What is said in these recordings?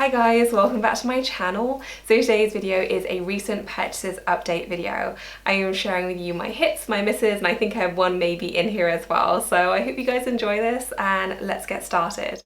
Hi guys, welcome back to my channel. So today's video is a recent purchases update video. I am sharing with you my hits, my misses, and I think I have one maybe in here as well. So I hope you guys enjoy this and let's get started.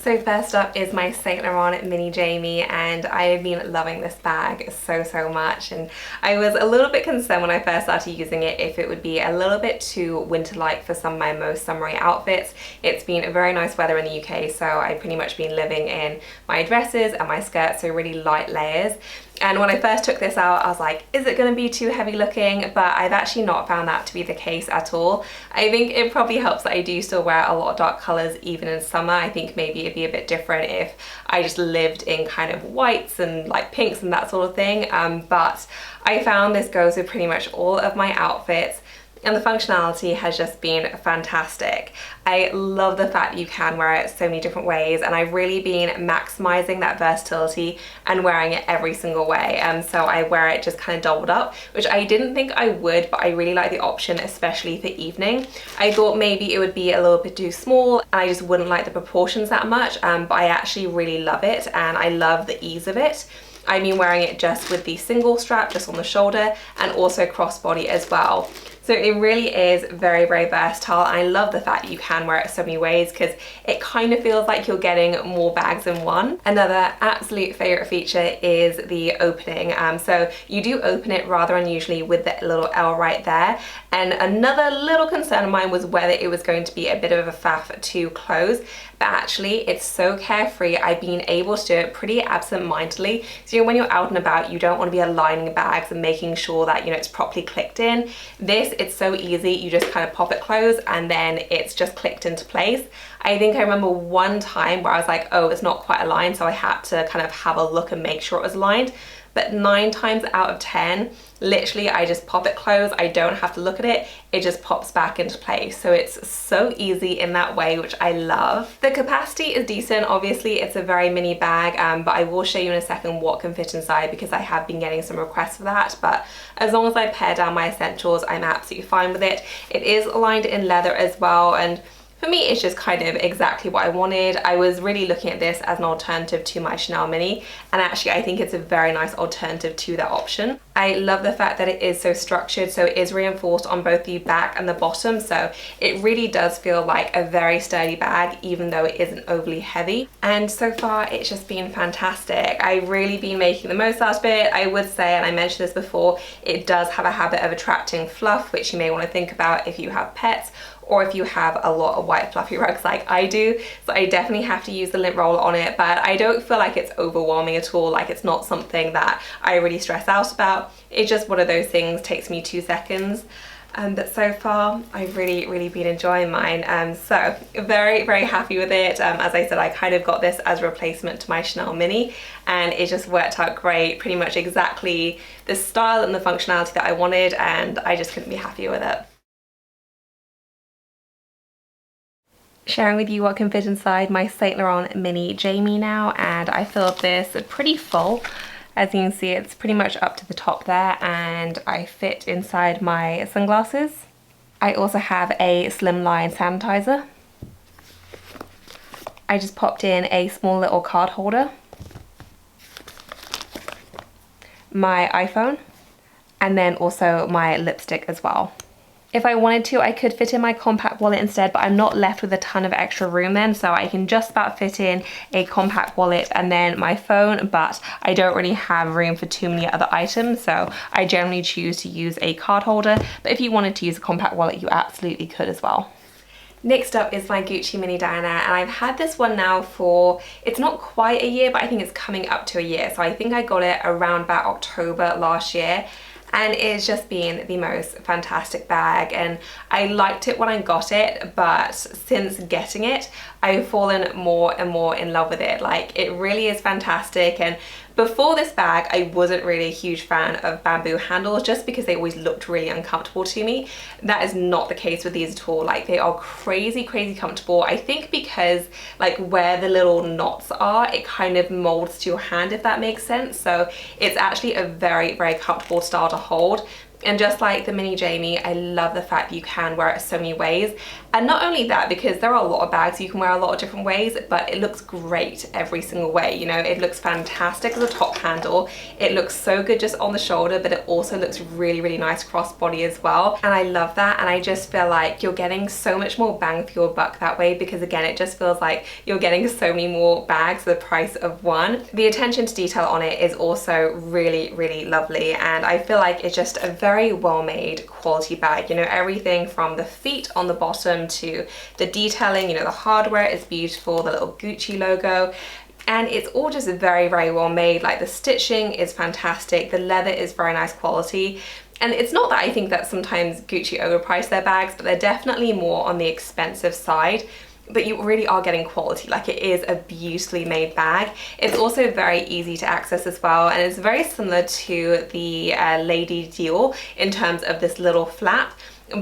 So first up is my Saint Laurent Mini Jamie, and I have been loving this bag so much, and I was a little bit concerned when I first started using it if it would be a little bit too winter-like for some of my most summery outfits. It's been very nice weather in the UK, so I've pretty much been living in my dresses and my skirts, so really light layers. And when I first took this out, I was like, is it going to be too heavy looking? But I've actually not found that to be the case at all. I think it probably helps that I do still wear a lot of dark colours even in summer. I think maybe it'd be a bit different if I just lived in kind of whites and like pinks and that sort of thing. But I found this goes with pretty much all of my outfits, and the functionality has just been fantastic. I love the fact that you can wear it so many different ways, and I've really been maximizing that versatility and wearing it every single way. So I wear it just kind of doubled up, which I didn't think I would, but I really like the option, especially for evening. I thought maybe it would be a little bit too small and I just wouldn't like the proportions that much, but I actually really love it and I love the ease of it. I've been wearing it just with the single strap just on the shoulder and also crossbody as well. So it really is very versatile. I love the fact that you can wear it so many ways because it kind of feels like you're getting more bags in one. Another absolute favorite feature is the opening. So you do open it rather unusually with the little L right there. And another little concern of mine was whether it was going to be a bit of a faff to close, but actually it's so carefree. I've been able to do it pretty absent-mindedly. So when you're out and about, you don't want to be aligning bags and making sure that it's properly clicked in. It's so easy. You just kind of pop it closed and then it's just clicked into place. I think I remember one time where I was like, oh, it's not quite aligned, so I had to kind of have a look and make sure it was aligned. But 9 times out of 10, literally I just pop it closed. I don't have to look at it. It just pops back into place. So it's so easy in that way, which I love. The capacity is decent. Obviously it's a very mini bag, but I will show you in a second what can fit inside because I have been getting some requests for that. But as long as I pare down my essentials, I'm absolutely fine with it. It is lined in leather as well, and for me, it's just kind of exactly what I wanted. I was really looking at this as an alternative to my Chanel Mini, and actually I think it's a very nice alternative to that option. I love the fact that it is so structured, so it is reinforced on both the back and the bottom, so it really does feel like a very sturdy bag even though it isn't overly heavy. And so far it's just been fantastic. I've really been making the most out of it. I would say, and I mentioned this before, it does have a habit of attracting fluff, which you may want to think about if you have pets or if you have a lot of white fluffy rugs like I do. So I definitely have to use the lint roller on it, but I don't feel like it's overwhelming at all. Like, it's not something that I really stress out about. It's just one of those things, takes me 2 seconds. But so far I've really been enjoying mine. So very happy with it. As I said, I kind of got this as a replacement to my Chanel Mini, and it just worked out great. Pretty much exactly the style and the functionality that I wanted, and I just couldn't be happier with it. Sharing with you what can fit inside my Saint Laurent Mini Jamie now, and I filled this pretty full. As you can see, it's pretty much up to the top there, and I fit inside my sunglasses. I also have a slimline sanitizer. I just popped in a small little card holder, my iPhone, and then also my lipstick as well. If I wanted to, I could fit in my compact wallet instead, but I'm not left with a ton of extra room then, so I can just about fit in a compact wallet and then my phone, but I don't really have room for too many other items, so I generally choose to use a card holder. But if you wanted to use a compact wallet, you absolutely could as well. Next up is my Gucci Mini Diana, and I've had this one now for, it's not quite a year, but I think it's coming up to a year. So I think I got it around about October last year. And it's just been the most fantastic bag, and I liked it when I got it, but since getting it, I've fallen more and more in love with it. Like, it really is fantastic. And before this bag, I wasn't really a huge fan of bamboo handles just because they always looked really uncomfortable to me. That is not the case with these at all. Like, they are crazy comfortable. I think because like where the little knots are, it kind of molds to your hand, if that makes sense. So it's actually a very comfortable style to hold. And just like the Mini Jamie, I love the fact that you can wear it so many ways. And not only that, because there are a lot of bags you can wear a lot of different ways, but it looks great every single way. You know, it looks fantastic as a top handle. It looks so good just on the shoulder, but it also looks really, really nice crossbody as well. And I love that. And I just feel like you're getting so much more bang for your buck that way, because again, it just feels like you're getting so many more bags for the price of one. The attention to detail on it is also really, really lovely. And I feel like it's just a very well-made quality bag. You know, everything from the feet on the bottom to the detailing, you know, the hardware is beautiful, the little Gucci logo, and it's all just very, very well made. Like the stitching is fantastic, the leather is very nice quality. And it's not that I think that sometimes Gucci overprice their bags, but they're definitely more on the expensive side. But you really are getting quality. Like, it is a beautifully made bag. It's also very easy to access as well, and it's very similar to the Lady Dior in terms of this little flap,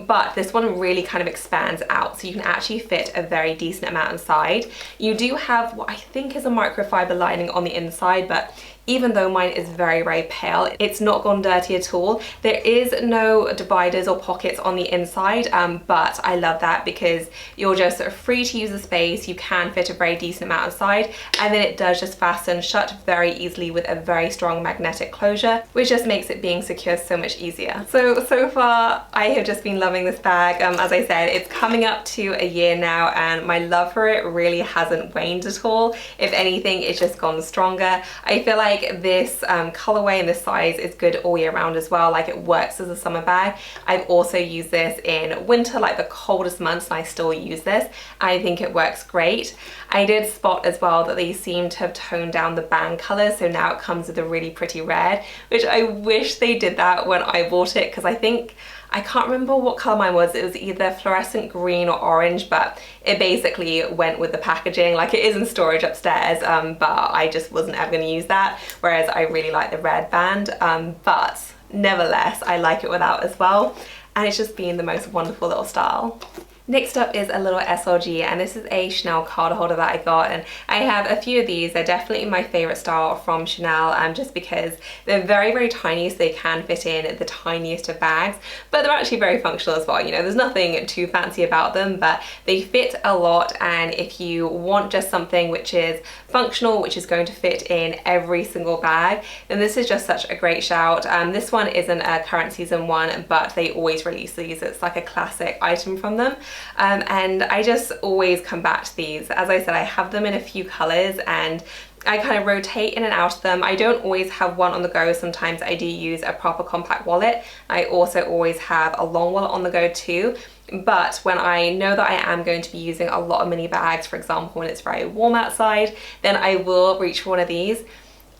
but this one really kind of expands out, so you can actually fit a very decent amount inside. You do have what I think is a microfiber lining on the inside, but even though mine is very, very pale, it's not gone dirty at all. There is no dividers or pockets on the inside, but I love that because you're just free to use the space. You can fit a very decent amount inside, and then it does just fasten shut very easily with a very strong magnetic closure, which just makes it being secure so much easier. So far, I have just been loving this bag. As I said, it's coming up to a year now, and my love for it really hasn't waned at all. If anything, it's just gone stronger. I feel like this colorway and this size is good all year round as well. Like, it works as a summer bag. I've also used this in winter, like the coldest months, and I still use this. I think it works great. I did spot as well that they seem to have toned down the band color, so now it comes with a really pretty red, which I wish they did that when I bought it, because I can't remember what color mine was. It was either fluorescent green or orange, but it basically went with the packaging. Like, it is in storage upstairs, but I just wasn't ever going to use that, whereas I really like the red band, but nevertheless, I like it without as well, and it's just been the most wonderful little style. Next up is a little SLG, and this is a Chanel card holder that I got, and I have a few of these. They're definitely my favorite style from Chanel, just because they're very, very tiny, so they can fit in the tiniest of bags, but they're actually very functional as well. You know, there's nothing too fancy about them, but they fit a lot, and if you want just something which is functional, which is going to fit in every single bag, then this is just such a great shout. This one isn't a current season one, but they always release these. It's like a classic item from them. And I just always come back to these. As I said, I have them in a few colors, and I kind of rotate in and out of them. I don't always have one on the go. Sometimes I do use a proper compact wallet. I also always have a long wallet on the go too. But when I know that I am going to be using a lot of mini bags, for example, when it's very warm outside, then I will reach for one of these.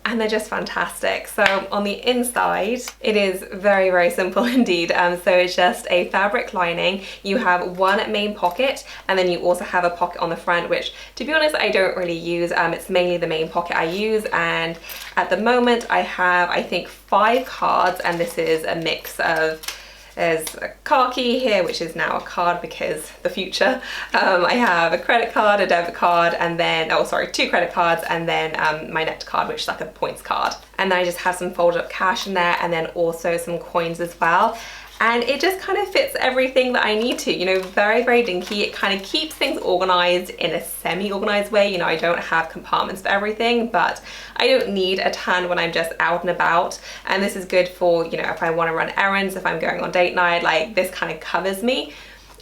And they're just fantastic. So on the inside, it is very, very simple indeed. So it's just a fabric lining. You have one main pocket, and then you also have a pocket on the front, which, to be honest, I don't really use. It's mainly the main pocket I use, and at the moment I have, I think, 5 cards, and this is a mix of, there's a car key here, which is now a card because the future. I have a credit card, a debit card, and then, oh sorry, 2 credit cards, and then my net card, which is like a points card. And then I just have some folded up cash in there, and then also some coins as well. And it just kind of fits everything that I need to, you know, very, very dinky. It kind of keeps things organized in a semi-organized way. You know, I don't have compartments for everything, but I don't need a ton when I'm just out and about. And this is good for, you know, if I want to run errands, if I'm going on date night, like this kind of covers me.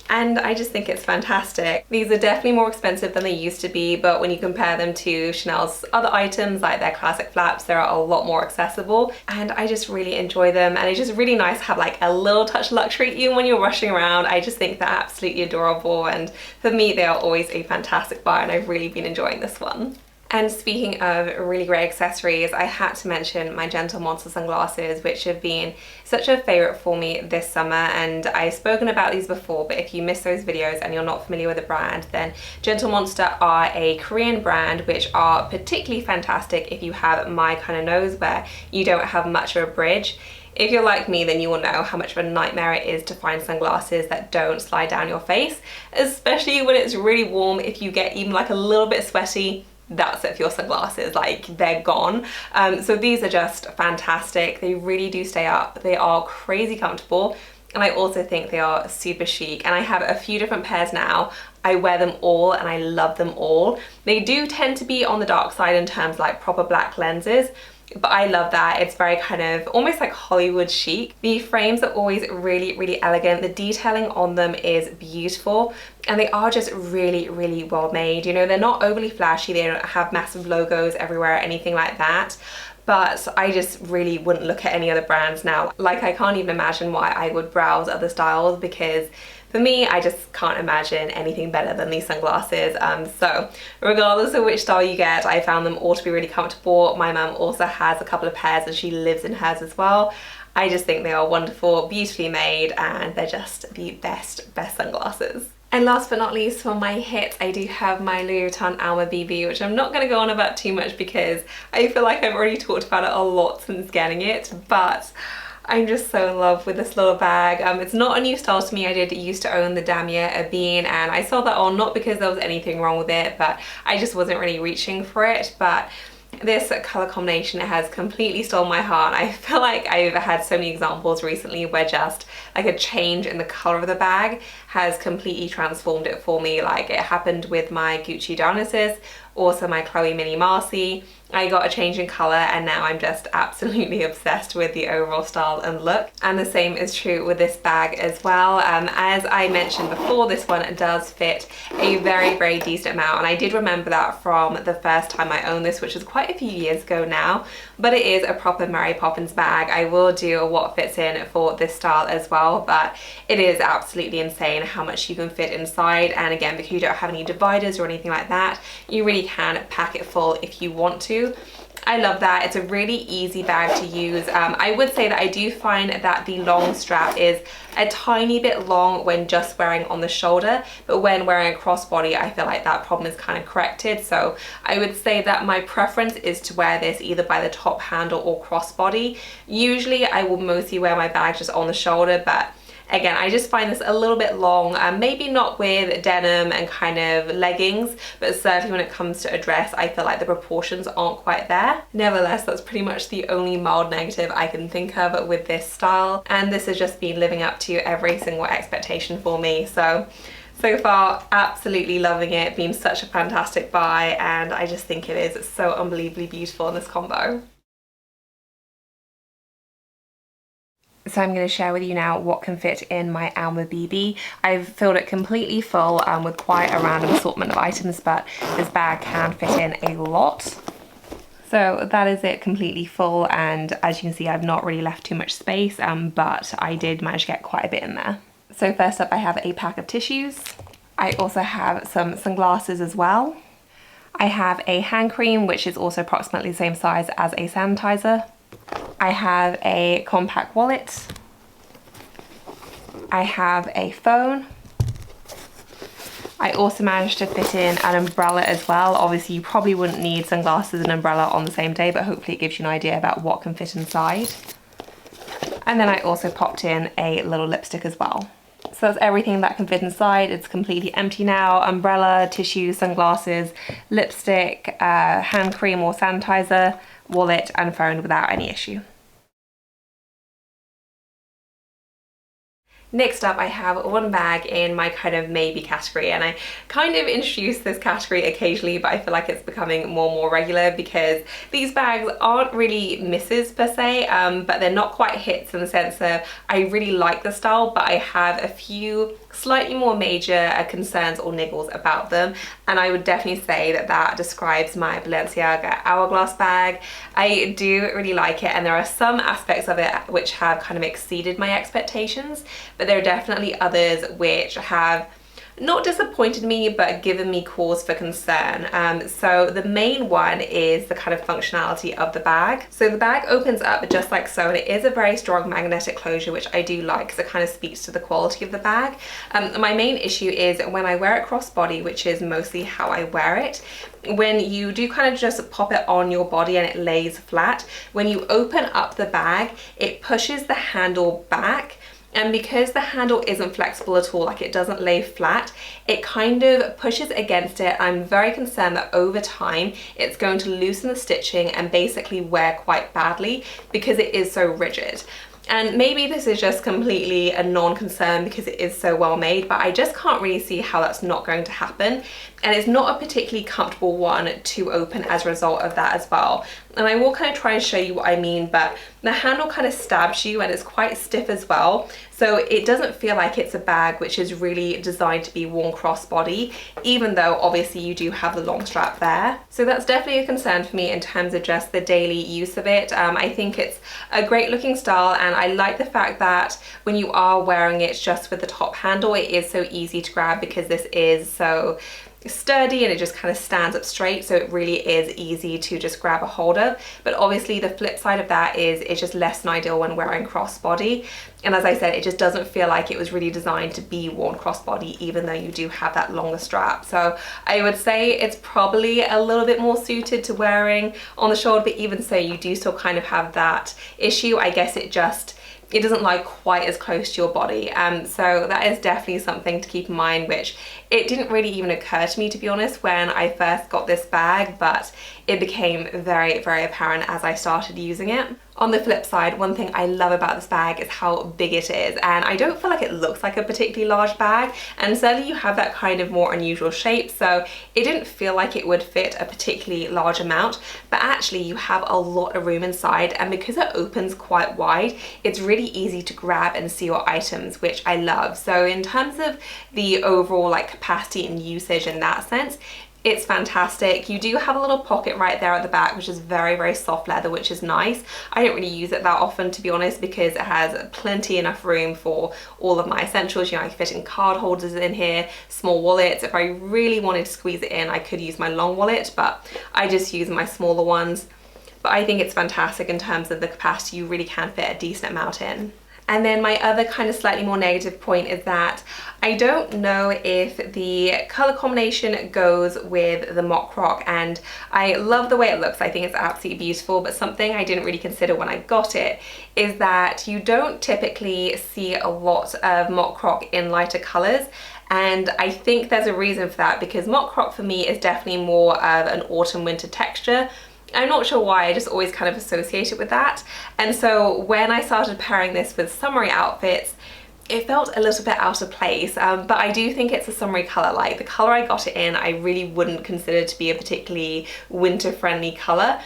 And I just think it's fantastic. These are definitely more expensive than they used to be, but when you compare them to Chanel's other items, like their classic flaps, they're a lot more accessible, and I just really enjoy them. And it's just really nice to have like a little touch of luxury even when you're rushing around. I just think they're absolutely adorable, and for me, they are always a fantastic buy, and I've really been enjoying this one. And speaking of really great accessories, I had to mention my Gentle Monster sunglasses, which have been such a favorite for me this summer. And I've spoken about these before, but if you missed those videos and you're not familiar with the brand, then Gentle Monster are a Korean brand which are particularly fantastic if you have my kind of nose where you don't have much of a bridge. If you're like me, then you will know how much of a nightmare it is to find sunglasses that don't slide down your face, especially when it's really warm. If you get even like a little bit sweaty, that's it for your sunglasses, like they're gone. So these are just fantastic. They really do stay up. They are crazy comfortable. And I also think they are super chic, and I have a few different pairs now. I wear them all and I love them all. They do tend to be on the dark side in terms of like proper black lenses, but I love that. It's very kind of almost like Hollywood chic. The frames are always really, really elegant. The detailing on them is beautiful, and they are just really, really well made. You know, they're not overly flashy. They don't have massive logos everywhere, anything like that. But I just really wouldn't look at any other brands now. Like, I can't even imagine why I would browse other styles, because for me, I just can't imagine anything better than these sunglasses. So regardless of which style you get, I found them all to be really comfortable. My mum also has a couple of pairs and she lives in hers as well. I just think they are wonderful, beautifully made, and they're just the best sunglasses. And last but not least, for my hit, I do have my Louis Vuitton Alma BB, which I'm not going to go on about too much because I feel like I've already talked about it a lot since getting it, but I'm just so in love with this little bag. It's not a new style to me. I did used to own the Damier Bean, and I saw that on not because there was anything wrong with it, but I just wasn't really reaching for it. But this color combination has completely stolen my heart. I feel like I've had so many examples recently where just like a change in the color of the bag has completely transformed it for me. Like, it happened with my Gucci Dionysus, also my Chloe Mini Marcy. I got a change in color and now I'm just absolutely obsessed with the overall style and look. And the same is true with this bag as well. As I mentioned before, this one does fit a very, very decent amount, and I did remember that from the first time I owned this, which was quite a few years ago now, but it is a proper Mary Poppins bag. I will do a what fits in for this style as well, but it is absolutely insane how much you can fit inside. And again, because you don't have any dividers or anything like that, you really can pack it full if you want to. I love that. It's a really easy bag to use. I would say that I do find that the long strap is a tiny bit long when just wearing on the shoulder, but when wearing a crossbody, I feel like that problem is kind of corrected. So I would say that my preference is to wear this either by the top handle or crossbody. Usually I will mostly wear my bag just on the shoulder, but again, I just find this a little bit long, maybe not with denim and kind of leggings, but certainly when it comes to a dress, I feel like the proportions aren't quite there. Nevertheless, that's pretty much the only mild negative I can think of with this style, and this has just been living up to every single expectation for me. So far, absolutely loving it, been such a fantastic buy, and I just think it is so unbelievably beautiful in this combo. So I'm going to share with you now what can fit in my Alma BB. I've filled it completely full with quite a random assortment of items, but this bag can fit in a lot. So that is it, completely full, and as you can see, I've not really left too much space, but I did manage to get quite a bit in there. So first up, I have a pack of tissues. I also have some sunglasses as well. I have a hand cream, which is also approximately the same size as a sanitizer. I have a compact wallet. I have a phone. I also managed to fit in an umbrella as well. Obviously you probably wouldn't need sunglasses and umbrella on the same day, but hopefully it gives you an idea about what can fit inside. And then I also popped in a little lipstick as well. So that's everything that can fit inside. It's completely empty now. Umbrella, tissue, sunglasses, lipstick, hand cream or sanitizer, wallet and phone without any issue. Next up, I have one bag in my kind of maybe category, and I kind of introduce this category occasionally, but I feel like it's becoming more and more regular because these bags aren't really misses per se, but they're not quite hits in the sense that I really like the style, but I have a few slightly more major concerns or niggles about them, and I would definitely say that that describes my Balenciaga Hourglass bag. I do really like it, and there are some aspects of it which have kind of exceeded my expectations, but there are definitely others which have not disappointed me, but given me cause for concern. So the main one is the kind of functionality of the bag. So the bag opens up just like so, and it is a very strong magnetic closure, which I do like because it kind of speaks to the quality of the bag. My main issue is when I wear it crossbody, which is mostly how I wear it. When you do kind of just pop it on your body and it lays flat, when you open up the bag, it pushes the handle back, And because the handle isn't flexible at all, like it doesn't lay flat, it kind of pushes against it. I'm very concerned that over time it's going to loosen the stitching and basically wear quite badly because it is so rigid. And maybe this is just completely a non-concern because it is so well made, but I just can't really see how that's not going to happen. And it's not a particularly comfortable one to open as a result of that as well. And I will kind of try and show you what I mean, but the handle kind of stabs you and it's quite stiff as well. So it doesn't feel like it's a bag which is really designed to be worn crossbody, even though obviously you do have the long strap there. So that's definitely a concern for me in terms of just the daily use of it. I think it's a great looking style, and I like the fact that when you are wearing it just with the top handle, it is so easy to grab because this is so sturdy and it just kind of stands up straight, so it really is easy to just grab a hold of. But obviously the flip side of that is it's just less than ideal when wearing crossbody, and as I said, it just doesn't feel like it was really designed to be worn crossbody, even though you do have that longer strap. So I would say it's probably a little bit more suited to wearing on the shoulder, but even so, you do still kind of have that issue. I guess it doesn't lie quite as close to your body. So that is definitely something to keep in mind, which it didn't really even occur to me, to be honest, when I first got this bag, but it became very, very apparent as I started using it. On the flip side, one thing I love about this bag is how big it is, and I don't feel like it looks like a particularly large bag, and certainly you have that kind of more unusual shape, so it didn't feel like it would fit a particularly large amount, but actually you have a lot of room inside, and because it opens quite wide, it's really easy to grab and see your items, which I love. So in terms of the overall like capacity and usage in that sense, it's fantastic. You do have a little pocket right there at the back, which is very, very soft leather, which is nice. I don't really use it that often, to be honest, because it has plenty enough room for all of my essentials. You know, I fit in card holders in here, small wallets. If I really wanted to squeeze it in, I could use my long wallet, but I just use my smaller ones. But I think it's fantastic in terms of the capacity. You really can fit a decent amount in. And then my other kind of slightly more negative point is that I don't know if the color combination goes with the mock croc, and I love the way it looks. I think it's absolutely beautiful, but something I didn't really consider when I got it is that you don't typically see a lot of mock croc in lighter colors. And I think there's a reason for that, because mock croc for me is definitely more of an autumn winter texture. I'm not sure why, I just always kind of associate it with that. And so when I started pairing this with summery outfits, it felt a little bit out of place, but I do think it's a summery color. Like the color I got it in, I really wouldn't consider to be a particularly winter friendly color,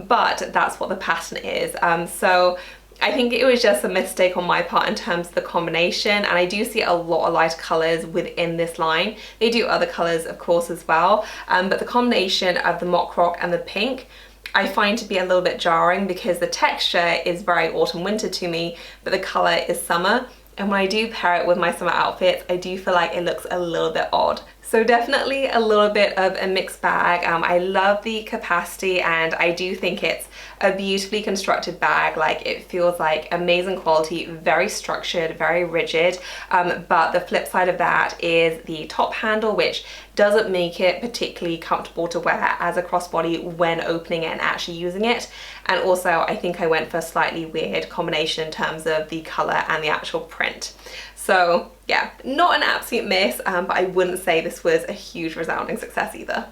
but that's what the pattern is. So I think it was just a mistake on my part in terms of the combination, and I do see a lot of lighter colors within this line. They do other colors of course as well, but the combination of the mock croc and the pink I find to be a little bit jarring, because the texture is very autumn winter to me, but the color is summer. And when I do pair it with my summer outfits, I do feel like it looks a little bit odd. So definitely a little bit of a mixed bag. I love the capacity, and I do think it's a beautifully constructed bag. Like it feels like amazing quality, very structured, very rigid. But the flip side of that is the top handle, which doesn't make it particularly comfortable to wear as a crossbody when opening it and actually using it. And also I think I went for a slightly weird combination in terms of the color and the actual print. So yeah, not an absolute miss, but I wouldn't say this was a huge resounding success either.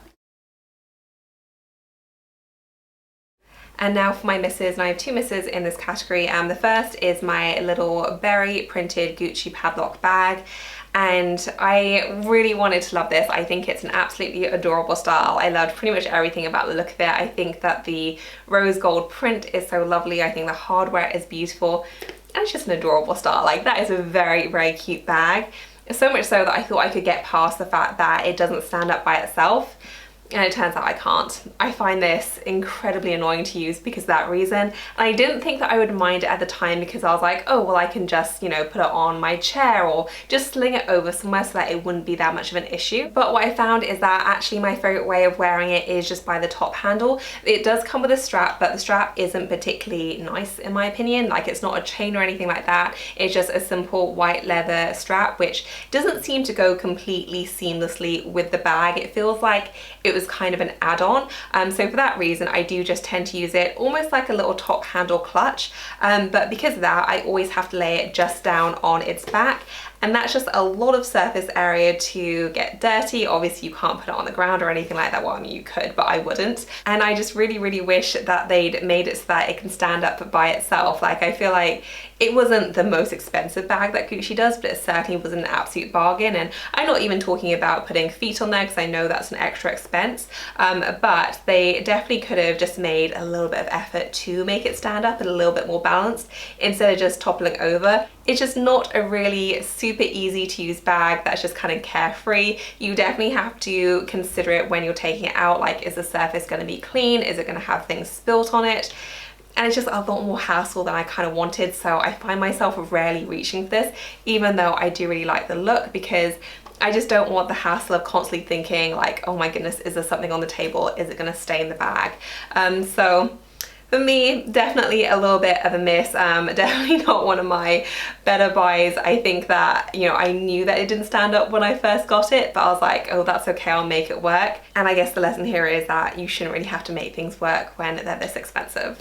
And now for my misses, and I have two misses in this category. The first is my little berry printed Gucci padlock bag. And I really wanted to love this. I think it's an absolutely adorable style. I loved pretty much everything about the look of it. I think that the rose gold print is so lovely. I think the hardware is beautiful. And it's just an adorable style. Like that is a very, very cute bag. So much so that I thought I could get past the fact that it doesn't stand up by itself. And it turns out I can't. I find this incredibly annoying to use because of that reason. And I didn't think that I would mind it at the time, because I was like, oh, well, I can just, you know, put it on my chair or just sling it over somewhere so that it wouldn't be that much of an issue. But what I found is that actually my favorite way of wearing it is just by the top handle. It does come with a strap, but the strap isn't particularly nice in my opinion. Like it's not a chain or anything like that. It's just a simple white leather strap, which doesn't seem to go completely seamlessly with the bag. It feels like it was was kind of an add-on. So for that reason, I do just tend to use it almost like a little top handle clutch. But because of that, I always have to lay it just down on its back. And that's just a lot of surface area to get dirty. Obviously you can't put it on the ground or anything like that. Well, I mean, you could, but I wouldn't. And I just really, really wish that they'd made it so that it can stand up by itself. Like, I feel like it wasn't the most expensive bag that Gucci does, but it certainly was an absolute bargain. And I'm not even talking about putting feet on there because I know that's an extra expense. But they definitely could have just made a little bit of effort to make it stand up and a little bit more balanced instead of just toppling over. It's just not a really super easy to use bag that's just kind of carefree. You definitely have to consider it when you're taking it out. Like, is the surface going to be clean? Is it going to have things spilt on it? And it's just a lot more hassle than I kind of wanted. So I find myself rarely reaching for this, even though I do really like the look, because I just don't want the hassle of constantly thinking like, oh my goodness, is there something on the table? Is it going to stay in the bag? So for me, definitely a little bit of a miss. Definitely not one of my better buys. I think that, you know, I knew that it didn't stand up when I first got it, but I was like, oh, that's okay, I'll make it work. And I guess the lesson here is that you shouldn't really have to make things work when they're this expensive.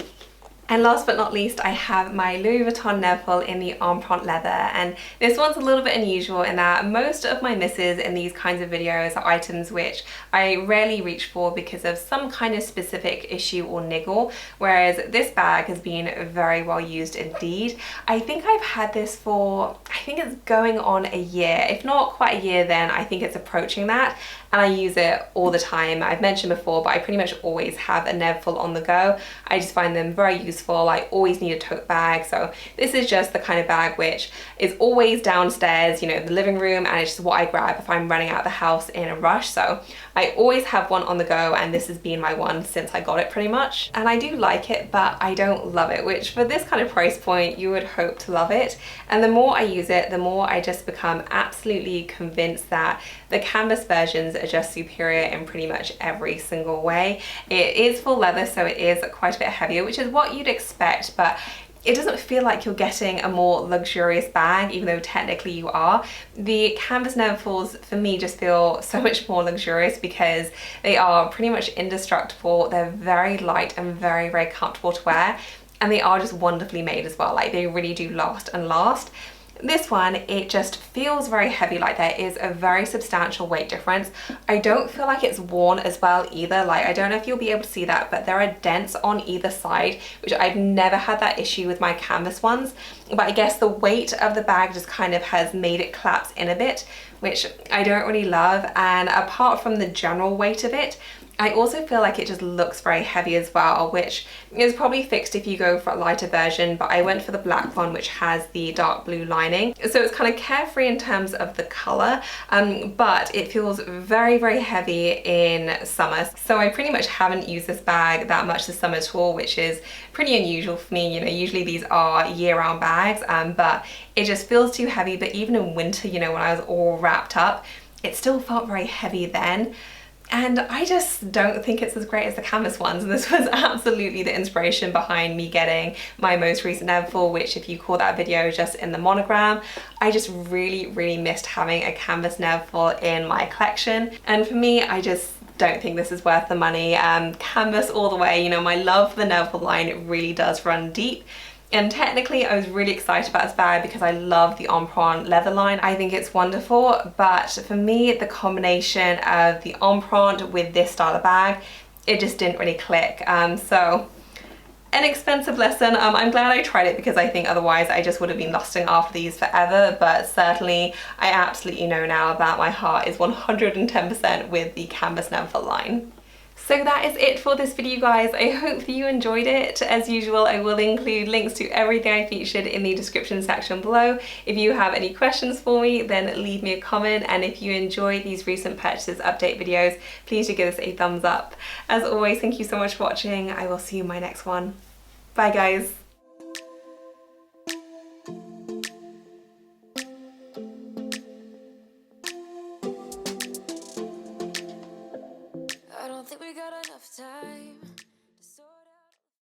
And last but not least, I have my Louis Vuitton Neville in the Empreinte leather. And this one's a little bit unusual in that most of my misses in these kinds of videos are items which I rarely reach for because of some kind of specific issue or niggle, whereas this bag has been very well used indeed. I think I've had this for, I think it's going on a year. If not quite a year, then I think it's approaching that. And I use it all the time. I've mentioned before, but I pretty much always have a Neville on the go. I just find them very useful. I always need a tote bag. So this is just the kind of bag which is always downstairs, you know, in the living room, and it's just what I grab if I'm running out of the house in a rush. So I always have one on the go, and this has been my one since I got it pretty much. And I do like it, but I don't love it, which for this kind of price point, you would hope to love it. And the more I use it, the more I just become absolutely convinced that the canvas versions are just superior in pretty much every single way. It is full leather, so it is quite a bit heavier, which is what you'd expect, but it doesn't feel like you're getting a more luxurious bag, even though technically you are. The canvas Nevilles for me just feel so much more luxurious because they are pretty much indestructible. They're very light and very, very comfortable to wear, and they are just wonderfully made as well. Like, they really do last and last. This one, it just feels very heavy, like there is a very substantial weight difference. I don't feel like it's worn as well either. Like, I don't know if you'll be able to see that, but there are dents on either side, which I've never had that issue with my canvas ones. But I guess the weight of the bag just kind of has made it collapse in a bit, which I don't really love. And apart from the general weight of it, I also feel like it just looks very heavy as well, which is probably fixed if you go for a lighter version, but I went for the black one, which has the dark blue lining. So it's kind of carefree in terms of the color, but it feels very, very heavy in summer. So I pretty much haven't used this bag that much this summer at all, which is pretty unusual for me. You know, usually these are year-round bags, but it just feels too heavy. But even in winter, you know, when I was all wrapped up, it still felt very heavy then. And I just don't think it's as great as the canvas ones. And this was absolutely the inspiration behind me getting my most recent Neville, which, if you call that video just in the monogram, I just really, really missed having a canvas Neville in my collection. And for me, I just don't think this is worth the money. Canvas all the way. You know, my love for the Neville line, it really does run deep. And technically I was really excited about this bag because I love the Empreinte leather line. I think it's wonderful, but for me, the combination of the Empreinte with this style of bag, it just didn't really click. So an expensive lesson. I'm glad I tried it because I think otherwise I just would have been lusting after these forever, but certainly I absolutely know now that my heart is 110% with the canvas Neville line. So that is it for this video, guys. I hope that you enjoyed it. As usual, I will include links to everything I featured in the description section below. If you have any questions for me, then leave me a comment. And if you enjoy these recent purchases update videos, please do give us a thumbs up. As always, thank you so much for watching. I will see you in my next one. Bye, guys. I don't think we got enough time.